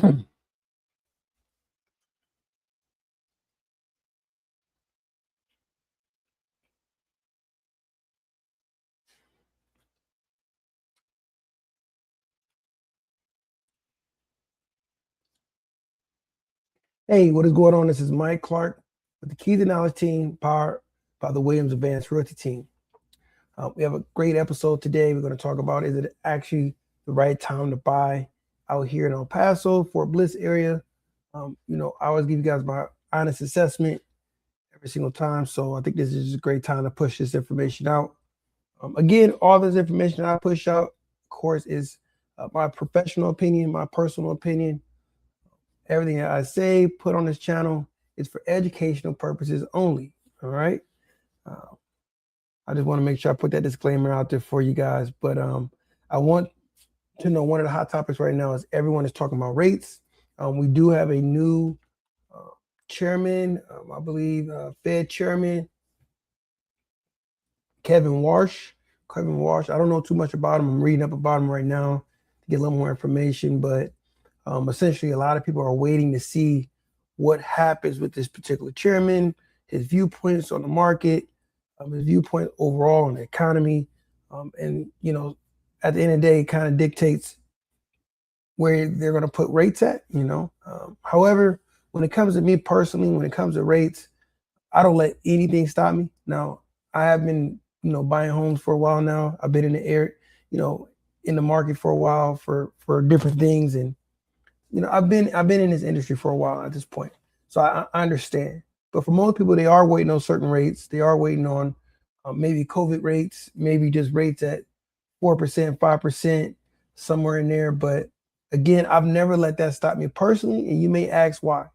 Hey, what is going on? This is Mike Clark with the Keys to Knowledge team, powered by the Williams Advanced Realty team. We have a great episode today. We're going to talk about, is it actually the right time to buy out here in El Paso, Fort Bliss area? I always give you guys my honest assessment every single time. So I think this is a great time to push this information out. Again, all this information I push out, of course, is my professional opinion, my personal opinion. Everything that I say, put on this channel is for educational purposes only. All right. I just want to make sure I put that disclaimer out there for you guys. But I want to know, one of the hot topics right now is everyone is talking about rates. We do have a new chairman, I believe, Fed chairman, Kevin Warsh. I don't know too much about him. I'm reading up about him right now to get a little more information. But essentially, a lot of people are waiting to see what happens with this particular chairman, his viewpoints on the market, his viewpoint overall on the economy. And, at the end of the day, it kind of dictates where they're going to put rates at, However, when it comes to me personally, when it comes to rates, I don't let anything stop me. Now, I have been, buying homes for a while now. I've been in the air, in the market for a while for different things. And I've been in this industry for a while at this point, so I understand. But for most people, they are waiting on certain rates. They are waiting on maybe COVID rates, maybe just rates at 4%, 5%, somewhere in there. But again, I've never let that stop me personally. And you may ask why.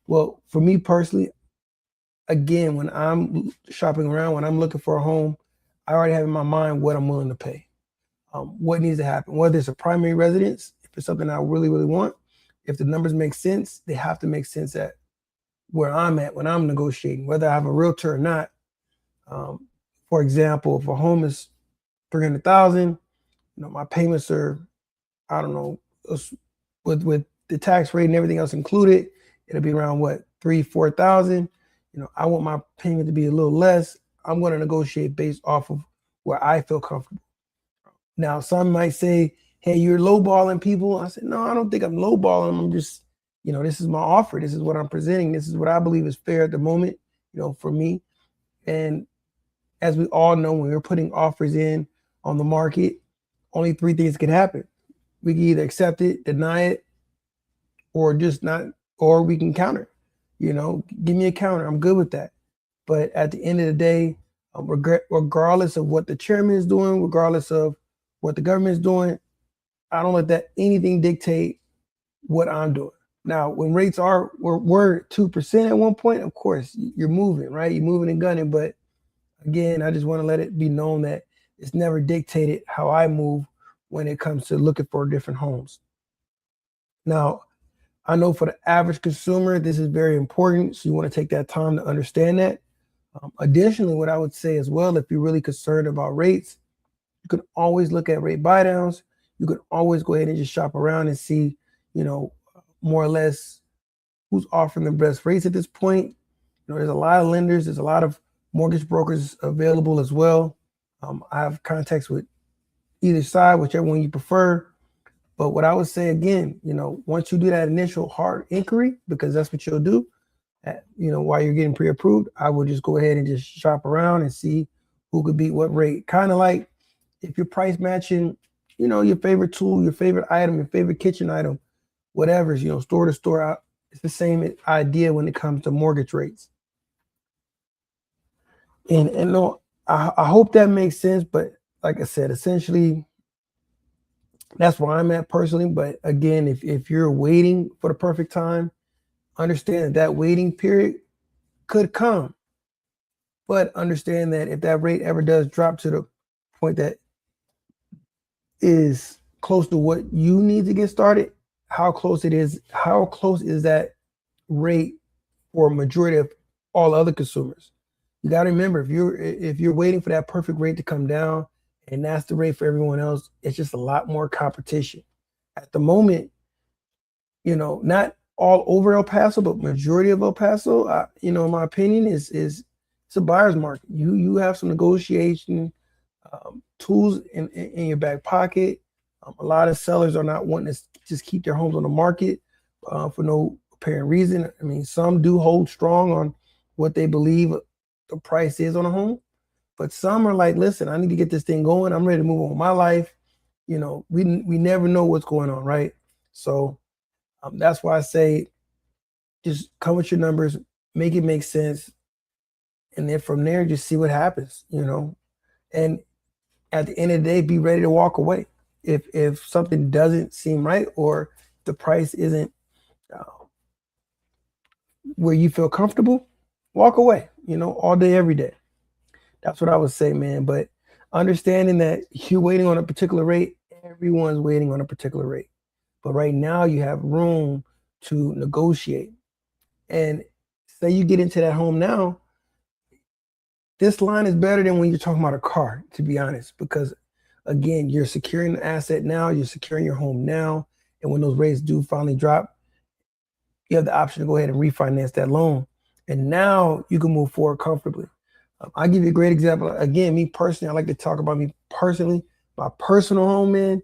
Well, for me personally, again, when I'm shopping around, when I'm looking for a home, I already have in my mind what I'm willing to pay, what needs to happen, whether it's a primary residence, if it's something I really, really want. If the numbers make sense, they have to make sense at where I'm at when I'm negotiating, whether I have a realtor or not. For example, if a home is 300,000, my payments are, I don't know, with the tax rate and everything else included, it'll be around what, 3,000-4,000. I want my payment to be a little less. I'm going to negotiate based off of where I feel comfortable. Now, some might say, hey, you're lowballing people. I said, no, I don't think I'm lowballing them. I'm just, this is my offer. This is what I'm presenting. This is what I believe is fair at the moment, for me. And as we all know, when we're putting offers in on the market, only three things can happen. We can either accept it, deny it, or just not, or we can counter. Give me a counter. I'm good with that. But at the end of the day, regardless of what the chairman is doing, regardless of what the government is doing, I don't let that anything dictate what I'm doing. Now, when rates were 2% at one point, of course, you're moving, right? You're moving and gunning. But again, I just want to let it be known that it's never dictated how I move when it comes to looking for different homes. Now, I know for the average consumer, this is very important. So you want to take that time to understand that. Additionally, what I would say as well, if you're really concerned about rates, you can always look at rate buy downs. You can always go ahead and just shop around and see, more or less who's offering the best rates at this point. There's a lot of lenders. There's a lot of mortgage brokers available as well. I have contacts with either side, whichever one you prefer. But what I would say again, once you do that initial hard inquiry, because that's what you'll do, while you're getting pre-approved, I would just go ahead and just shop around and see who could beat what rate. Kind of like if you're price matching, your favorite tool, your favorite item, your favorite kitchen item, whatever, store to store out. It's the same idea when it comes to mortgage rates. And no, I hope that makes sense. But like I said, essentially, that's where I'm at personally. But again, if you're waiting for the perfect time, understand that waiting period could come. But understand that if that rate ever does drop to the point that is close to what you need to get started, how close is that rate for a majority of all other consumers? You got to remember, if you're waiting for that perfect rate to come down and that's the rate for everyone else, it's just a lot more competition. At the moment, not all over El Paso, but majority of El Paso, in my opinion, is it's a buyer's market. You have some negotiation tools in your back pocket. A lot of sellers are not wanting to just keep their homes on the market for no apparent reason. I mean, some do hold strong on what they believe the price is on a home, but some are like, listen, I need to get this thing going. I'm ready to move on with my life. We never know what's going on, right? So that's why I say just come with your numbers, make it make sense, and then from there, just see what happens. And at the end of the day, be ready to walk away. If something doesn't seem right or the price isn't uh, where you feel comfortable, walk away, all day, every day. That's what I would say, man. But understanding that you're waiting on a particular rate, everyone's waiting on a particular rate. But right now, you have room to negotiate. And say you get into that home now, this line is better than when you're talking about a car, to be honest, because again, you're securing the asset now, you're securing your home now. And when those rates do finally drop, you have the option to go ahead and refinance that loan. And now you can move forward comfortably. I'll give you a great example. Again, me personally, I like to talk about me personally. My personal home, man,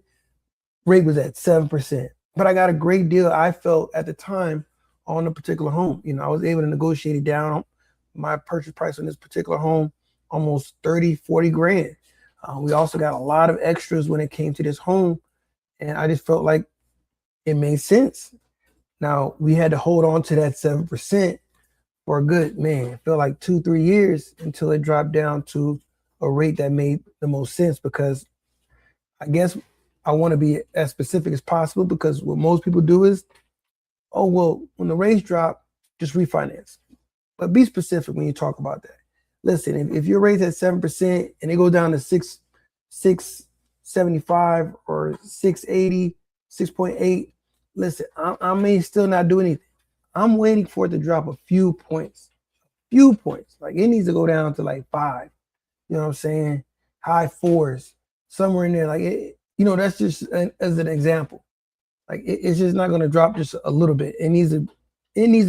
rate was at 7%. But I got a great deal, I felt at the time, on a particular home. I was able to negotiate it down. My purchase price on this particular home, almost 30, 40 grand. We also got a lot of extras when it came to this home. And I just felt like it made sense. Now, we had to hold on to that 7% for a good, man, it felt like 2, 3 years until it dropped down to a rate that made the most sense, because I guess I want to be as specific as possible, because what most people do is, oh, well, when the rates drop, just refinance. But be specific when you talk about that. Listen, if your rate's at 7% and it goes down to 6.75 or 6.80, 6.8, listen, I may still not do anything. I'm waiting for it to drop a few points. Like it needs to go down to like 5. You know what I'm saying? High 4s, somewhere in there. Like that's just as an example. Like it's just not going to drop just a little bit. It needs to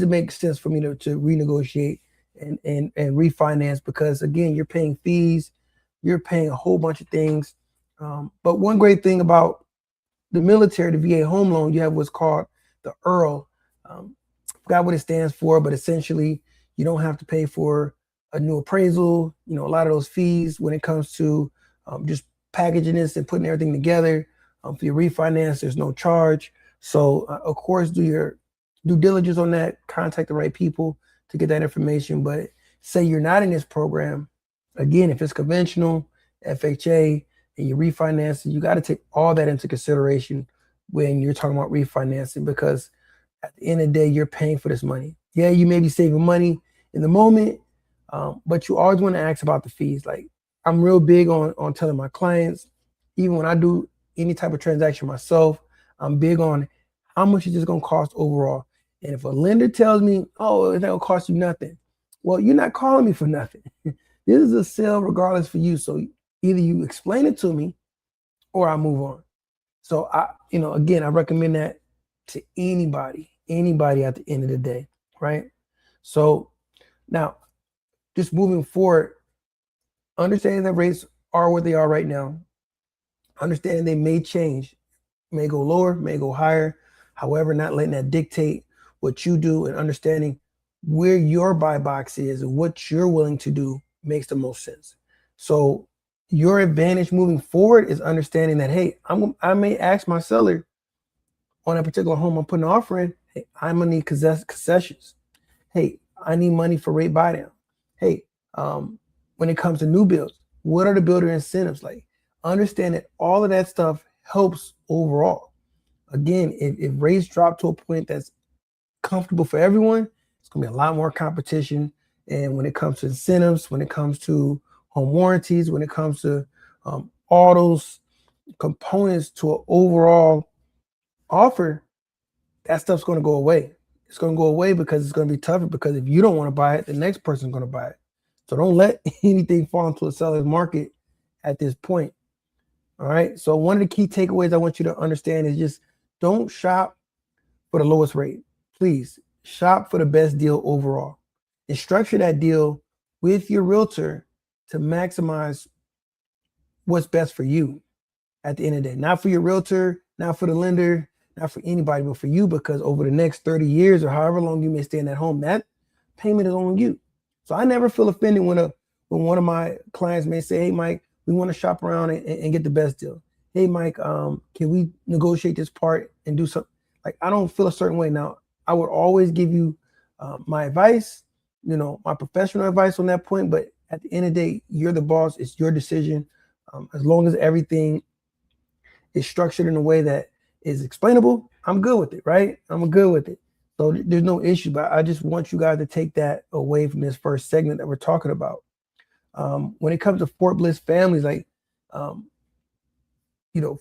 make sense for me to renegotiate and refinance, because again, you're paying fees, you're paying a whole bunch of things. But one great thing about the military, the VA home loan, you have what's called the EARL. Forgot what it stands for, but essentially you don't have to pay for a new appraisal. A lot of those fees when it comes to just packaging this and putting everything together. For your refinance, there's no charge. So of course, do your due diligence on that, contact the right people to get that information. But say you're not in this program, again, if it's conventional, FHA, and you're refinancing, you got to take all that into consideration when you're talking about refinancing, because at the end of the day, you're paying for this money. Yeah, you may be saving money in the moment, but you always want to ask about the fees. Like I'm real big on telling my clients, even when I do any type of transaction myself, I'm big on how much is this going to cost overall. And if a lender tells me, oh, it's not going to cost you nothing, well, you're not calling me for nothing. This is a sale regardless for you. So either you explain it to me or I move on. So again, I recommend that to anybody at the end of the day, right? So now, just moving forward, understanding that rates are what they are right now, understanding they may change, may go lower, may go higher. However, not letting that dictate what you do, and understanding where your buy box is and what you're willing to do makes the most sense. So your advantage moving forward is understanding that, hey, I may ask my seller on a particular home I'm putting an offer in, hey, I'm gonna need concessions. Hey, I need money for rate buy down. Hey, when it comes to new builds, what are the builder incentives like? Understand that all of that stuff helps overall. Again, if rates drop to a point that's comfortable for everyone, it's gonna be a lot more competition. And when it comes to incentives, when it comes to home warranties, when it comes to all those components to an overall offer, that stuff's going to go away. It's going to go away because it's going to be tougher, because if you don't want to buy it, the next person's going to buy it. So don't let anything fall into a seller's market at this point. All right. So one of the key takeaways I want you to understand is just don't shop for the lowest rate. Please shop for the best deal overall and structure that deal with your realtor to maximize what's best for you at the end of the day. Not for your realtor, not for the lender, not for anybody, but for you, because over the next 30 years or however long you may stay in that home, that payment is on you. So I never feel offended when one of my clients may say, hey, Mike, we want to shop around and get the best deal. Hey, Mike, can we negotiate this part and do something? Like, I don't feel a certain way. Now, I would always give you my advice, my professional advice on that point. But at the end of the day, you're the boss. It's your decision. As long as everything is structured in a way that is explainable, I'm good with it, right? I'm good with it. So there's no issue, but I just want you guys to take that away from this first segment that we're talking about. When it comes to Fort Bliss families,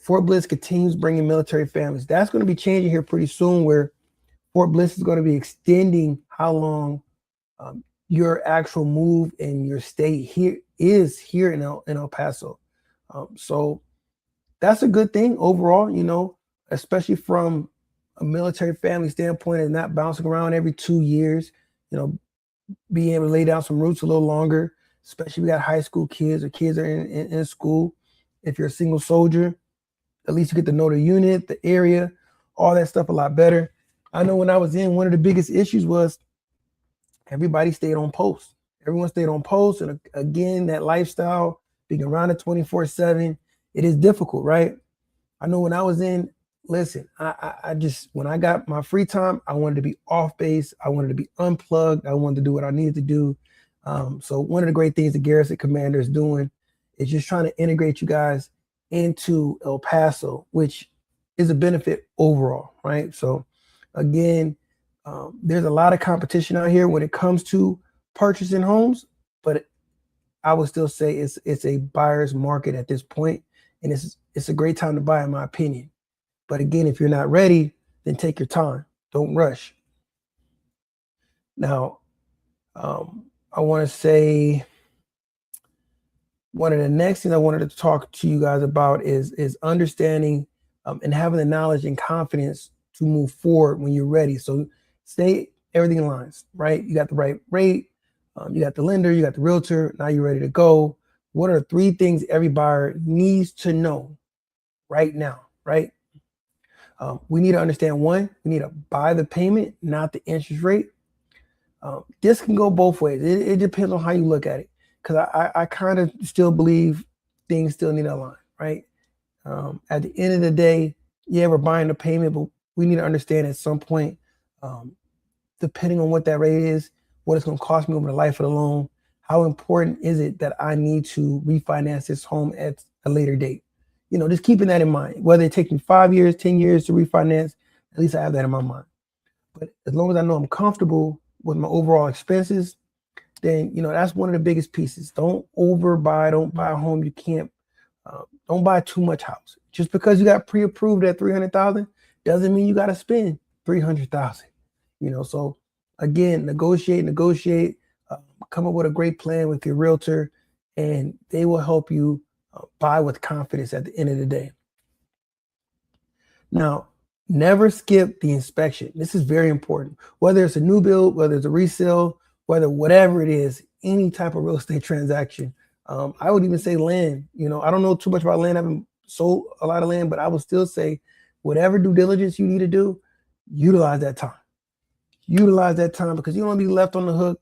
Fort Bliss continues bringing military families. That's going to be changing here pretty soon, where Fort Bliss is going to be extending how long your actual move and your stay here is here in El Paso. So that's a good thing overall, especially from a military family standpoint, and not bouncing around every 2 years, being able to lay down some roots a little longer, especially if we got high school kids or kids that are in school. If you're a single soldier, at least you get to know the unit, the area, all that stuff a lot better. I know when I was in, one of the biggest issues was everybody stayed on post. Everyone stayed on post. And again, that lifestyle, being around it 24/7, it is difficult, right? I know when I was in, listen, I just, when I got my free time, I wanted to be off base. I wanted to be unplugged. I wanted to do what I needed to do. So one of the great things the Garrison Commander is doing is just trying to integrate you guys into El Paso, which is a benefit overall, right? So again, there's a lot of competition out here when it comes to purchasing homes, but I would still say it's a buyer's market at this point, and it's a great time to buy, in my opinion. But again, if you're not ready, then take your time. Don't rush. Now, I want to say one of the next things I wanted to talk to you guys about is understanding and having the knowledge and confidence to move forward when you're ready. So stay everything in lines, right? You got the right rate, you got the lender, you got the realtor, now you're ready to go. What are 3 things every buyer needs to know right now, right? We need to understand, one, we need to buy the payment, not the interest rate. This can go both ways. It depends on how you look at it. Because I kind of still believe things still need to align, right? At the end of the day, yeah, we're buying the payment, but we need to understand at some point, depending on what that rate is, what it's going to cost me over the life of the loan, how important is it that I need to refinance this home at a later date? Just keeping that in mind. Whether it takes me 5 years, 10 years to refinance, at least I have that in my mind. But as long as I know I'm comfortable with my overall expenses, then that's one of the biggest pieces. Don't overbuy. Don't buy a home you can't. Don't buy too much house. Just because you got pre-approved at $300,000 doesn't mean you got to spend $300,000. So again, negotiate. Come up with a great plan with your realtor, and they will help you buy with confidence at the end of the day. Now, never skip the inspection. This is very important. Whether it's a new build, whether it's a resale, whatever it is, any type of real estate transaction. I would even say land. I don't know too much about land. I haven't sold a lot of land, but I would still say whatever due diligence you need to do, utilize that time. Utilize that time, because you don't want to be left on the hook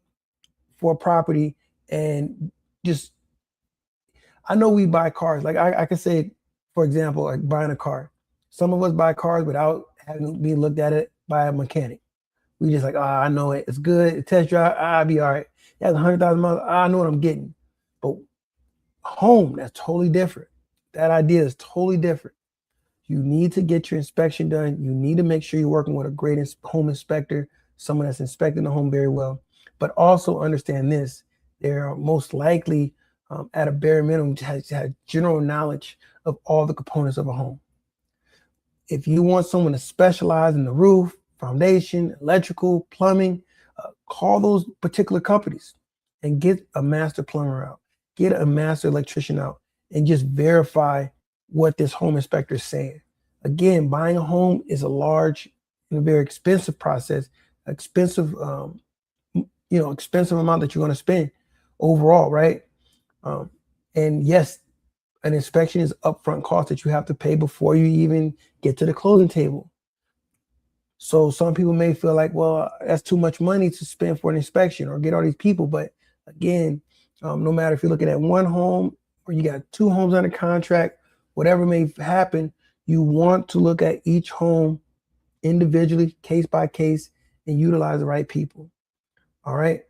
for a property and just, I know we buy cars. Like I can say, for example, like buying a car. Some of us buy cars without having been looked at it by a mechanic. We just like, I know it. It's good. Test drive, I'll be all right. It has 100,000 miles. I know what I'm getting. But home, that's totally different. That idea is totally different. You need to get your inspection done. You need to make sure you're working with a great home inspector, someone that's inspecting the home very well. But also understand this: they're most likely, at a bare minimum, has general knowledge of all the components of a home. If you want someone to specialize in the roof, foundation, electrical, plumbing, call those particular companies and get a master plumber out, get a master electrician out, and just verify what this home inspector is saying. Again, buying a home is a large a very expensive process, expensive, expensive amount that you're going to spend overall, right? Um, and yes, an inspection is upfront cost that you have to pay before you even get to the closing table. So some people may feel like, well, that's too much money to spend for an inspection or get all these people. But again, no matter if you're looking at one home or you got two homes under contract, whatever may happen, you want to look at each home individually, case by case, and utilize the right people. All right.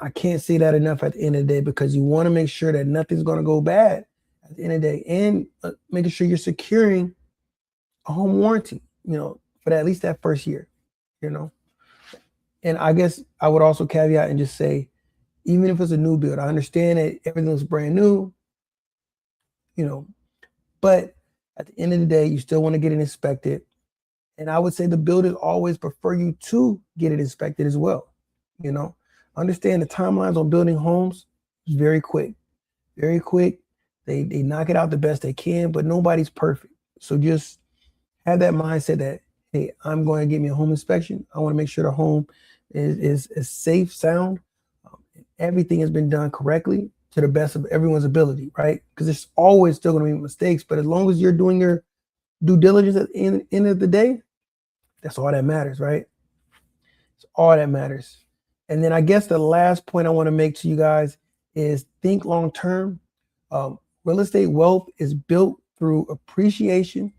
I can't say that enough at the end of the day, because you want to make sure that nothing's going to go bad at the end of the day, and making sure you're securing a home warranty, for at least that first year, you know. And I guess I would also caveat and just say, even if it's a new build, I understand that everything's brand new, but at the end of the day, you still want to get it inspected. And I would say the builders always prefer you to get it inspected as well. Understand the timelines on building homes is very quick, very quick. They knock it out the best they can, but nobody's perfect. So just have that mindset that, hey, I'm going to get me a home inspection. I want to make sure the home is safe, sound. Everything has been done correctly to the best of everyone's ability, right? Because there's always still going to be mistakes, but as long as you're doing your due diligence at the end of the day, that's all that matters, right? It's all that matters. And then I guess the last point I want to make to you guys is think long term. Real estate wealth is built through appreciation,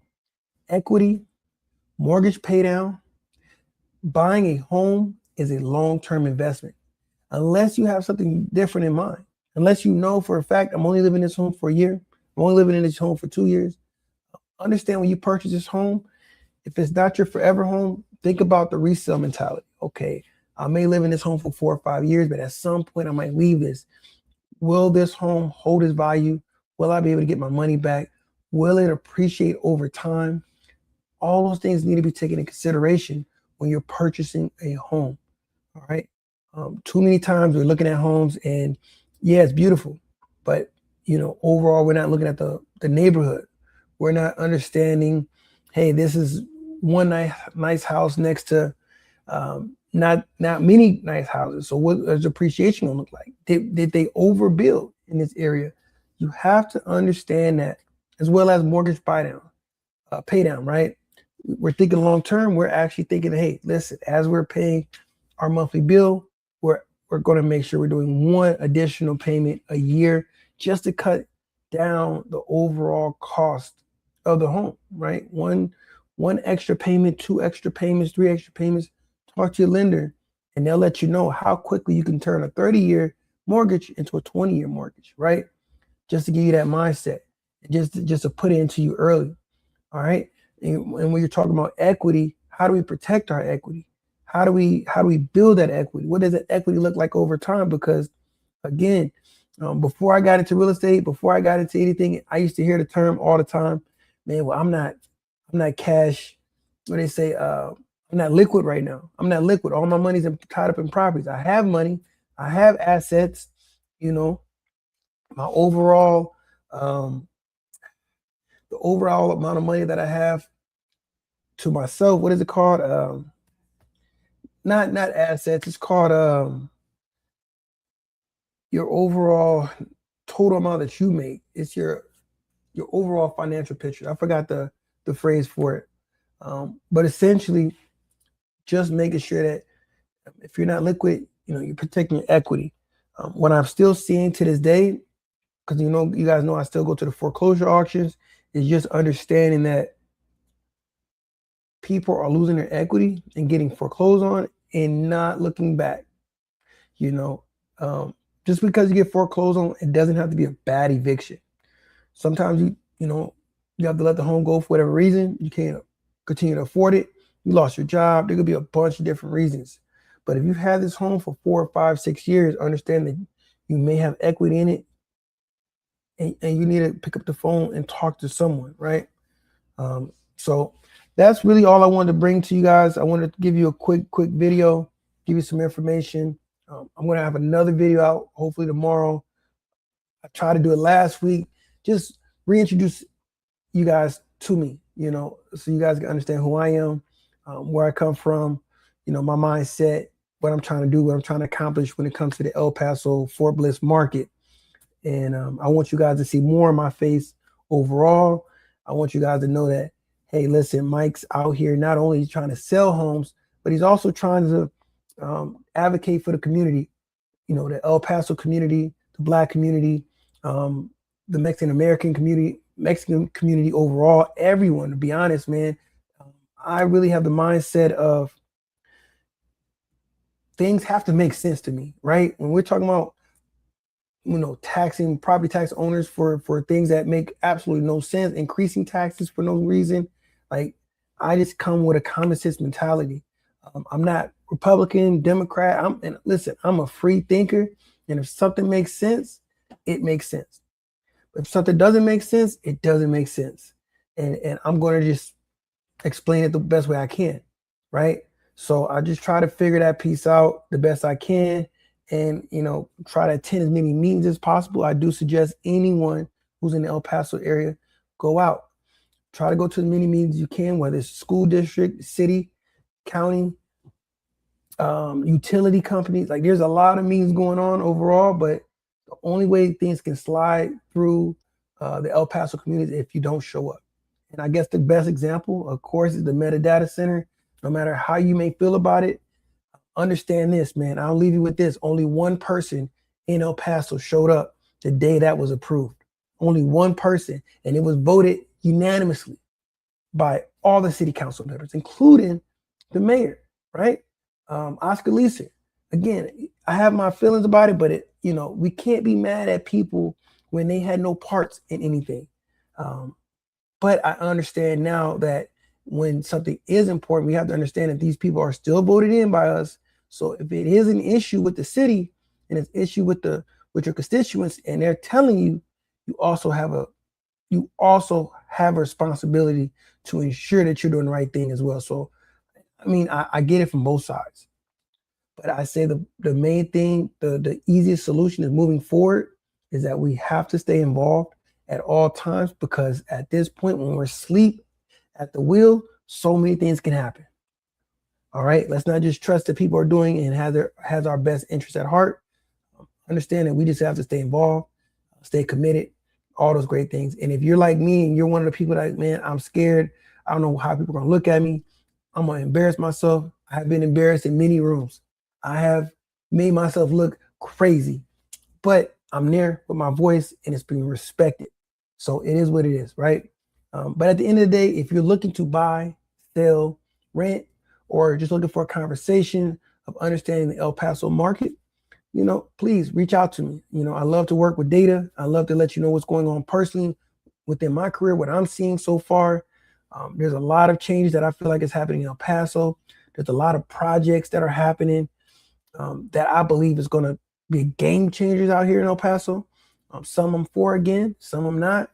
equity, mortgage paydown. Buying a home is a long-term investment, unless you have something different in mind. Unless you know for a fact, I'm only living in this home for a year, I'm only living in this home for 2 years. Understand, when you purchase this home, if it's not your forever home, think about the resale mentality. Okay, I may live in this home for 4 or 5 years, but at some point I might leave this. Will this home hold its value? Will I be able to get my money back? Will it appreciate over time? All those things need to be taken into consideration when you're purchasing a home. All right. Too many times we're looking at homes and yeah, it's beautiful, but overall we're not looking at the neighborhood. We're not understanding, hey, this is one nice house next to not many nice houses. So what does appreciation gonna look like? Did they overbuild in this area? You have to understand that, as well as mortgage pay down, right? We're thinking long term. We're actually thinking, hey, listen, as we're paying our monthly bill, we're going to make sure we're doing one additional payment a year just to cut down the overall cost of the home, right? One extra payment, 2 extra payments, 3 extra payments. Talk to your lender and they'll let you know how quickly you can turn a 30-year mortgage into a 20-year mortgage, right? Just to give you that mindset, and just to put it into you early. All right. And when you're talking about equity, how do we protect our equity? How do we build that equity? What does that equity look like over time? Because again, before I got into real estate, before I got into anything, I used to hear the term all the time, man, well, I'm not cash. What they say, I'm not liquid right now. I'm not liquid. All my money's tied up in properties. I have money. I have assets. My overall, the overall amount of money that I have to myself, what is it called? Not assets. It's called your overall total amount that you make. It's your overall financial picture. I forgot the phrase for it, but essentially, just making sure that if you're not liquid, you're protecting your equity. What I'm still seeing to this day, because you guys know I still go to the foreclosure auctions, is just understanding that people are losing their equity and getting foreclosed on and not looking back. Just because you get foreclosed on, it doesn't have to be a bad eviction. Sometimes you have to let the home go for whatever reason. You can't continue to afford it. You lost your job. There could be a bunch of different reasons. But if you've had this home for 4 or 5, 6 years, understand that you may have equity in it, and you need to pick up the phone and talk to someone, right? So that's really all I wanted to bring to you guys. I wanted to give you a quick video, give you some information. I'm going to have another video out hopefully tomorrow. I tried to do it last week, just reintroduce you guys to me, so you guys can understand who I am, where I come from, my mindset, what I'm trying to do, what I'm trying to accomplish when it comes to the El Paso Fort Bliss market. And I want you guys to see more of my face overall. I want you guys to know that, hey, listen, Mike's out here not only trying to sell homes, but he's also trying to advocate for the community, the El Paso community, the Black community, the Mexican community overall, everyone, to be honest, man. I really have the mindset of things have to make sense to me, right? When we're talking about taxing property tax owners for things that make absolutely no sense, increasing taxes for no reason. Like, I just come with a common sense mentality. I'm not Republican, Democrat. And listen, I'm a free thinker. And if something makes sense, it makes sense. But if something doesn't make sense, it doesn't make sense. And I'm going to just explain it the best way I can, right? So I just try to figure that piece out the best I can, and try to attend as many meetings as possible. I do suggest anyone who's in the El Paso area go out, try to go to as many meetings as you can, whether it's school district, city, county, utility companies. Like, there's a lot of meetings going on overall, but the only way things can slide through the El Paso community is if you don't show up. And I guess the best example, of course, is the metadata center. No matter how you may feel about it, understand this, man. I'll leave you with this. Only one person in El Paso showed up the day that was approved. Only one person. And it was voted unanimously by all the city council members, including the mayor, right? Oscar Lisa. Again, I have my feelings about it, but we can't be mad at people when they had no parts in anything. But I understand now that when something is important, we have to understand that these people are still voted in by us. So if it is an issue with the city and it's an issue with your constituents, and they're telling you, you also have a responsibility to ensure that you're doing the right thing as well. So, I mean, I get it from both sides, but I say the main thing, the easiest solution is moving forward, is that we have to stay involved at all times, because at this point, when we're asleep at the wheel, so many things can happen. All right, let's not just trust that people are doing and has our best interest at heart. Understand that we just have to stay involved, stay committed, all those great things. And if you're like me and you're one of the people that, man, I'm scared, I don't know how people are gonna look at me, I'm gonna embarrass myself. I have been embarrassed in many rooms. I have made myself look crazy, but I'm there with my voice and it's being respected. So it is what it is, right? But at the end of the day, if you're looking to buy, sell, rent, or just looking for a conversation of understanding the El Paso market, please reach out to me. I love to work with data. I love to let you know what's going on personally within my career, what I'm seeing so far. There's a lot of changes that I feel like is happening in El Paso. There's a lot of projects that are happening that I believe is going to be game changers out here in El Paso. Some I'm for, again, some I'm not.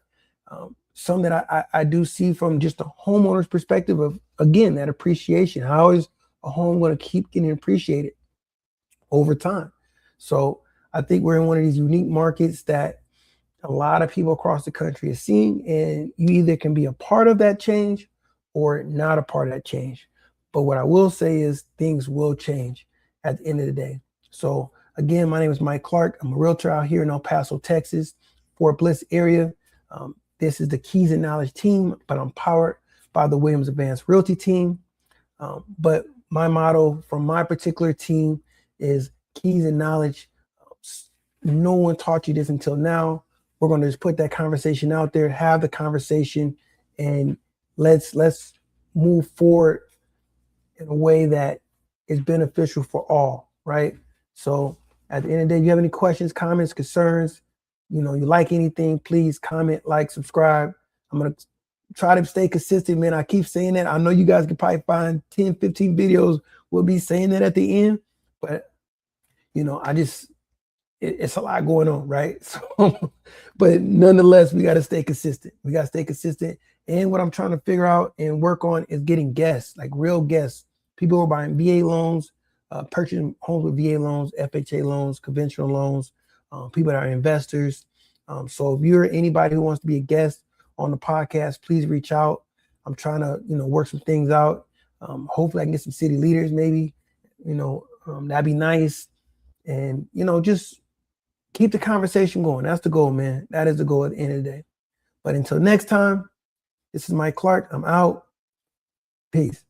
Some that I do see from just a homeowner's perspective of, again, that appreciation. How is a home going to keep getting appreciated over time? So I think we're in one of these unique markets that a lot of people across the country are seeing, and you either can be a part of that change or not a part of that change. But what I will say is things will change at the end of the day. So again, my name is Mike Clark. I'm a realtor out here in El Paso, Texas, Fort Bliss area. This is the Keys and Knowledge team, but I'm powered by the Williams Advanced Realty team. But my motto from my particular team is Keys and Knowledge. No one taught you this until now. We're going to just put that conversation out there, have the conversation, and let's move forward in a way that is beneficial for all, right? So at the end of the day, if you have any questions, comments, concerns, you like anything, please comment, like, subscribe. I'm going to try to stay consistent, man. I keep saying that. I know you guys can probably find 10, 15 videos. We'll be saying that at the end, but it's a lot going on, right? So, but nonetheless, we got to stay consistent. We got to stay consistent. And what I'm trying to figure out and work on is getting guests, like real guests, people who are buying VA loans, purchasing homes with VA loans, FHA loans, conventional loans, people that are investors. So if you're anybody who wants to be a guest on the podcast, please reach out. I'm trying to, work some things out. Hopefully I can get some city leaders, maybe, that'd be nice. And, just keep the conversation going. That's the goal, man. That is the goal at the end of the day. But until next time, this is Mike Clark. I'm out. Peace.